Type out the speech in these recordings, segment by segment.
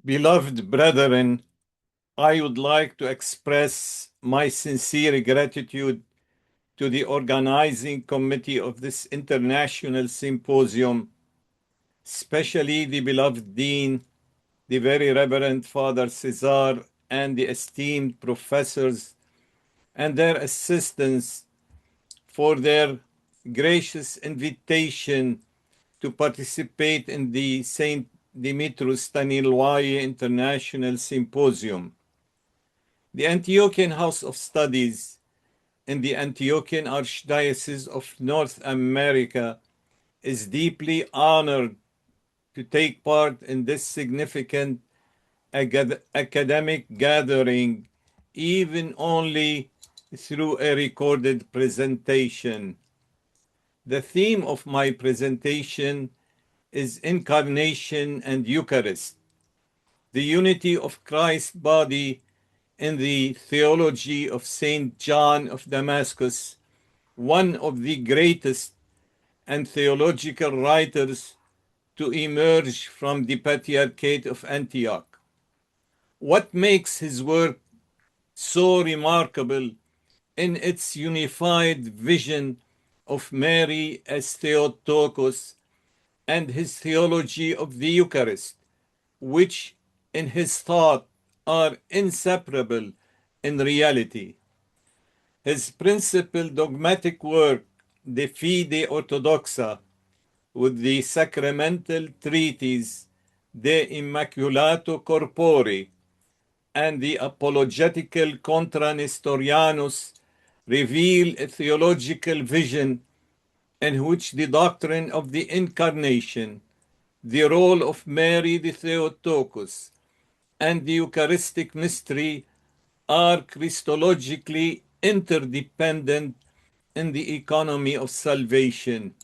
Beloved brethren, I would like to express my sincere gratitude to the organizing committee of this international symposium, especially the beloved Dean, the Very Reverend Father Cesar, and the esteemed professors and their assistants for their gracious invitation to participate in the St. Dimitrios Staniloae International Symposium. The Antiochian House of Studies in the Antiochian Archdiocese of North America is deeply honored to take part in this significant academic gathering, even only through a recorded presentation. The theme of my presentation is Incarnation and Eucharist, the unity of Christ's body in the Theology of St. John of Damascus, one of the greatest and theological writers to emerge from the Patriarchate of Antioch. What makes his work so remarkable in its unified vision of Mary as Theotokos and his theology of the Eucharist, which in his thought are inseparable in reality. His principal dogmatic work, the Fide Orthodoxa, with the sacramental treatise De Immaculato Corpore and the apologetical Contra Nestorianos, reveal a theological vision in which the doctrine of the Incarnation, the role of Mary the Theotokos, and the Eucharistic mystery are Christologically interdependent in the economy of salvation.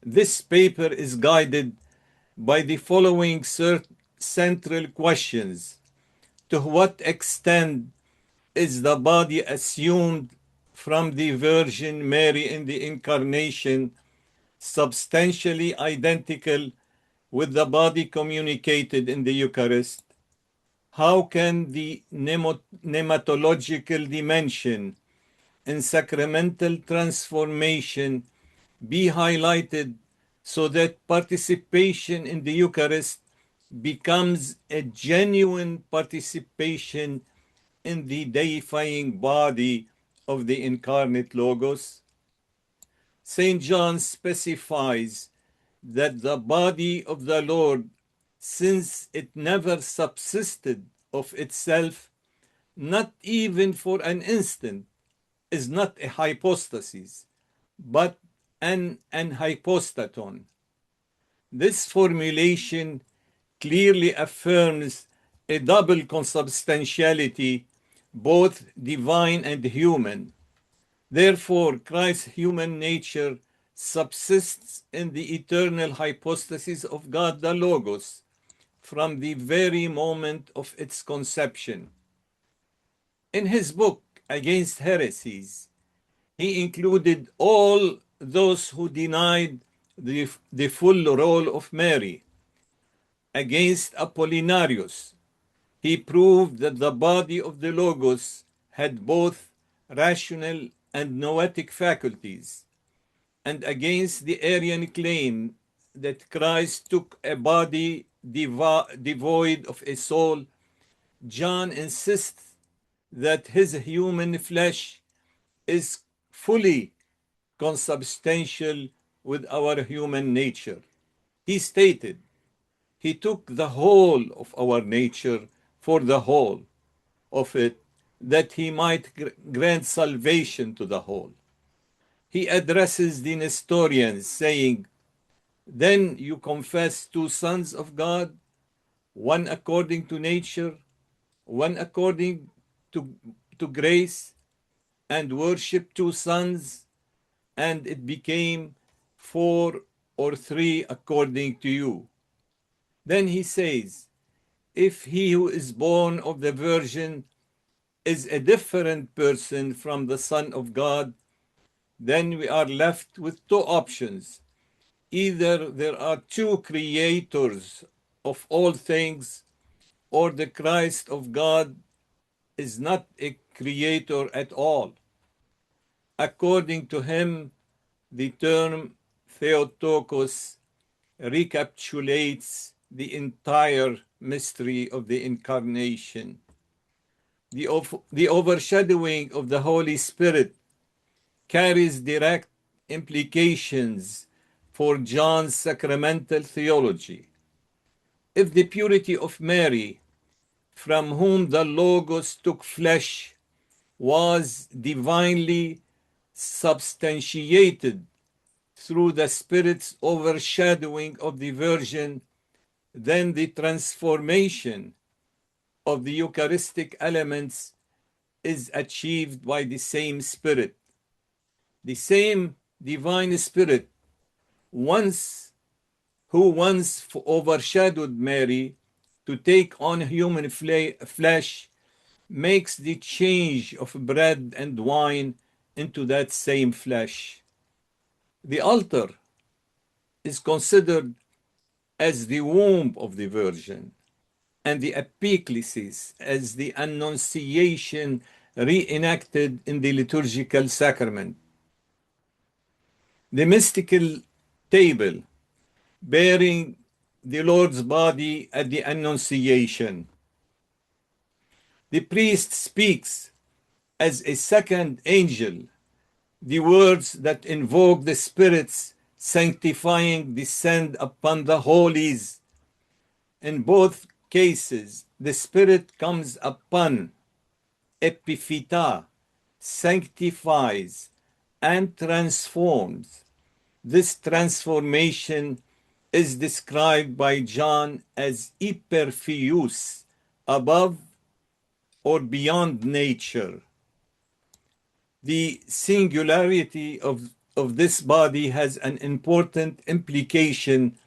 This paper is guided by the following central questions. To what extent is the body assumed from the Virgin Mary in the Incarnation substantially identical with the body communicated in the Eucharist? How can the pneumatological dimension in sacramental transformation be highlighted so that participation in the Eucharist becomes a genuine participation in the deifying body of the incarnate Logos? St. John specifies that the body of the Lord, since it never subsisted of itself, not even for an instant, is not a hypostasis, but an hypostaton. This formulation clearly affirms a double consubstantiality, both divine and human. Therefore, Christ's human nature subsists in the eternal hypostasis of God the Logos from the very moment of its conception. In his book, Against Heresies, he included all those who denied the full role of Mary. Against Apollinarius, he proved that the body of the Logos had both rational and noetic faculties. And against the Arian claim that Christ took a body devoid of a soul, John insists that his human flesh is fully consubstantial with our human nature. He stated, he took the whole of our nature for the whole of it, that he might grant salvation to the whole. He addresses the Nestorians, saying, then you confess two sons of God, one according to nature, one according to grace, and worship two sons, and it became 4 or 3 according to you. Then he says, if he who is born of the Virgin is a different person from the Son of God, then we are left with two options. Either there are two creators of all things, or the Christ of God, is not a creator at all. According to him, the term Theotokos recapitulates the entire mystery of the Incarnation. The overshadowing of the Holy Spirit carries direct implications for John's sacramental theology. If the purity of Mary, from whom the Logos took flesh, was divinely substantiated through the Spirit's overshadowing of the Virgin, then the transformation of the Eucharistic elements is achieved by the same Spirit. The same divine Spirit who once overshadowed Mary to take on human flesh makes the change of bread and wine into that same flesh. The altar is considered as the womb of the Virgin, and the epiclesis as the Annunciation reenacted in the liturgical sacrament. The mystical table bearing the Lord's body at the Annunciation. The priest speaks as a second angel the words that invoke the Spirit's sanctifying descend upon the Holies. In both cases, the Spirit comes upon, epiphita, sanctifies, and transforms. This transformation is described by John as hyperphious, above or beyond nature. The singularity of this body has an important implication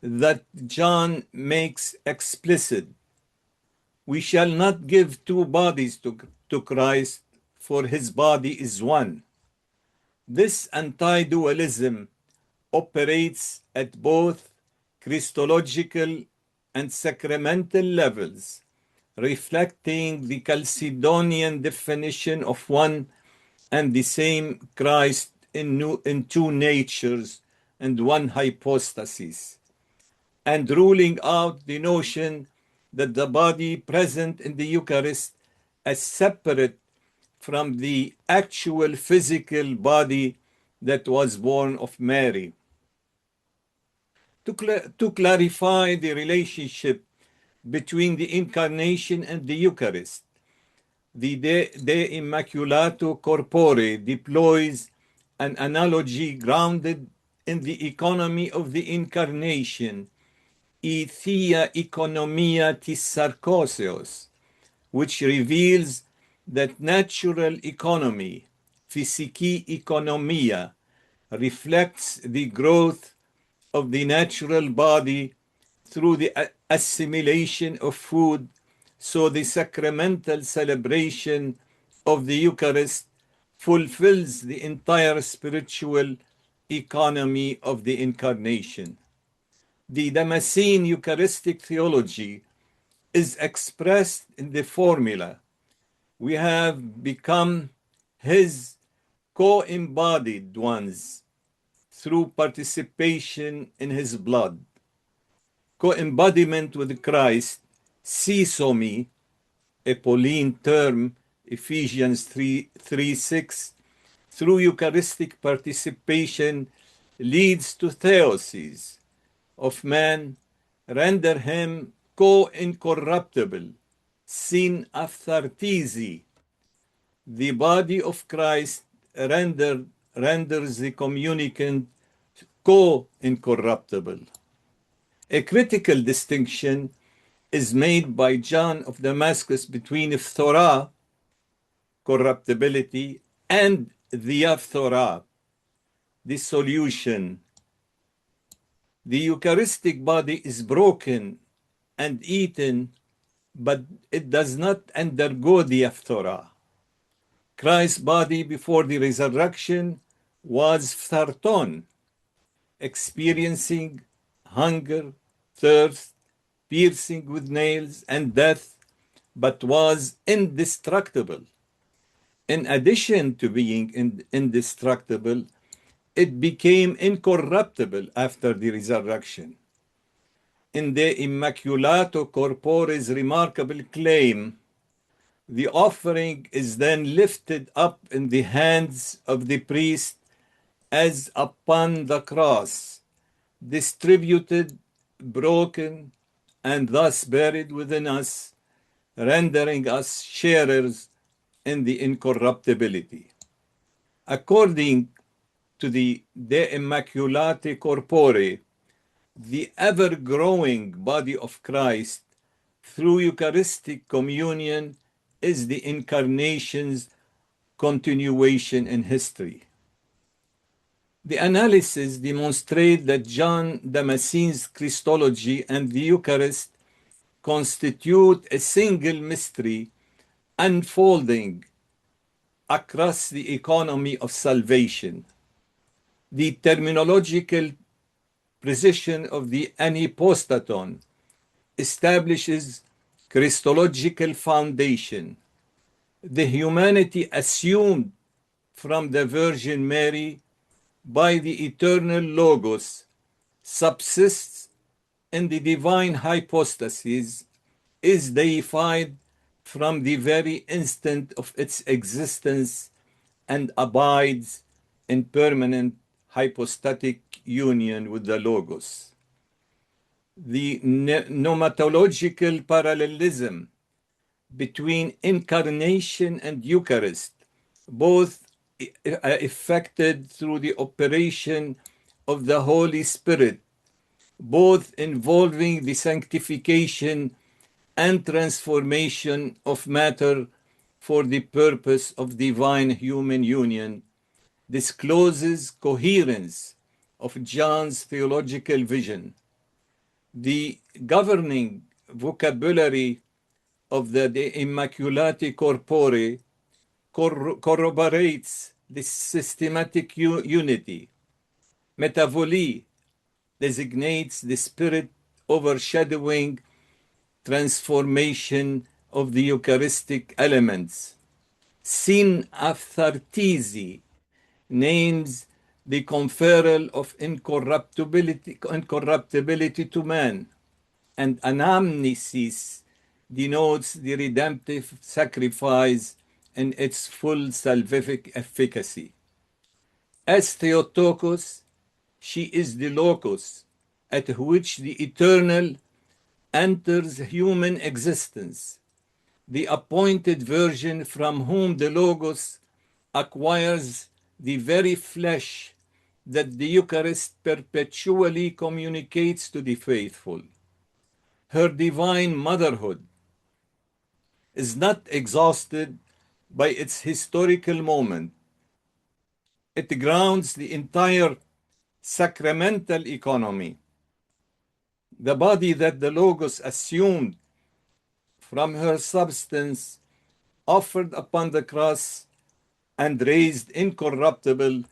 that John makes explicit. We shall not give two bodies to Christ, for his body is one. This anti-dualism operates at both Christological and sacramental levels, reflecting the Chalcedonian definition of one and the same Christ in two natures and one hypostasis, and ruling out the notion that the body present in the Eucharist as separate from the actual physical body that was born of Mary. To clarify the relationship between the Incarnation and the Eucharist, the De Immaculato Corpore deploys an analogy grounded in the economy of the Incarnation, I thea economia tis sarkoseos, which reveals that natural economy, physiki economia, reflects the growth of the natural body through the assimilation of food, so the sacramental celebration of the Eucharist fulfills the entire spiritual economy of the Incarnation. The Damascene Eucharistic Theology is expressed in the formula: we have become his co-embodied ones through participation in his blood. Co-embodiment with Christ, selfsame, a Pauline term, Ephesians 3:6, through Eucharistic participation leads to theosis of man, render him co-incorruptible, sin aphthartisi. The body of Christ renders the communicant co-incorruptible. A critical distinction is made by John of Damascus between phthora, corruptibility, and diaphthora, dissolution. The Eucharistic body is broken and eaten, but it does not undergo diaphthora. Christ's body before the resurrection was phtharton, experiencing hunger, thirst, piercing with nails, and death, but was indestructible. In addition to being indestructible, it became incorruptible after the resurrection. In the immaculato corpore's remarkable claim, the offering is then lifted up in the hands of the priest as upon the cross, distributed, broken, and thus buried within us, rendering us sharers in the incorruptibility. According to the De Immaculate Corpore, the ever-growing body of Christ through Eucharistic communion is the Incarnation's continuation in history. The analysis demonstrates that John Damascene's Christology and the Eucharist constitute a single mystery unfolding across the economy of salvation. The terminological precision of the anipostaton establishes Christological foundation. The humanity assumed from the Virgin Mary by the eternal Logos subsists in the divine hypostasis, is deified from the very instant of its existence, and abides in permanent hypostatic union with the Logos. The pneumatological parallelism between Incarnation and Eucharist, both effected through the operation of the Holy Spirit, both involving the sanctification and transformation of matter for the purpose of divine human union, discloses coherence of John's theological vision. The governing vocabulary of the De Immaculate Corpore corroborates this systematic unity. Metavoli designates the spirit overshadowing transformation of the Eucharistic elements. Sin aphthartisi names the conferral of incorruptibility to man, and anamnesis denotes the redemptive sacrifice in its full salvific efficacy. As Theotokos, she is the locus at which the eternal enters human existence, the appointed Virgin from whom the Logos acquires the very flesh that the Eucharist perpetually communicates to the faithful. Her divine motherhood is not exhausted by its historical moment. It grounds the entire sacramental economy. The body that the Logos assumed from her substance, offered upon the cross, and raised incorruptible,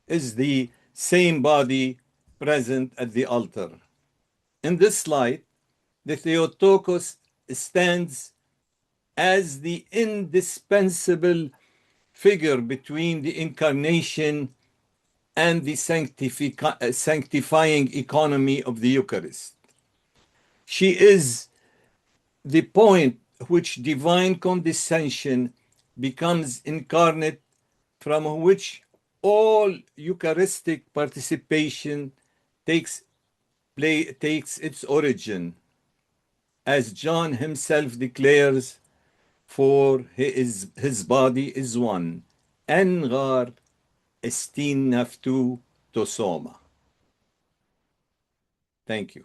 is the same body present at the altar. In this light, the Theotokos stands as the indispensable figure between the Incarnation and the sanctifying economy of the Eucharist. She is the point which divine condescension becomes incarnate, from which all Eucharistic participation takes its origin. As John himself declares, for his body is one, engar estin naftu tosoma. Thank you.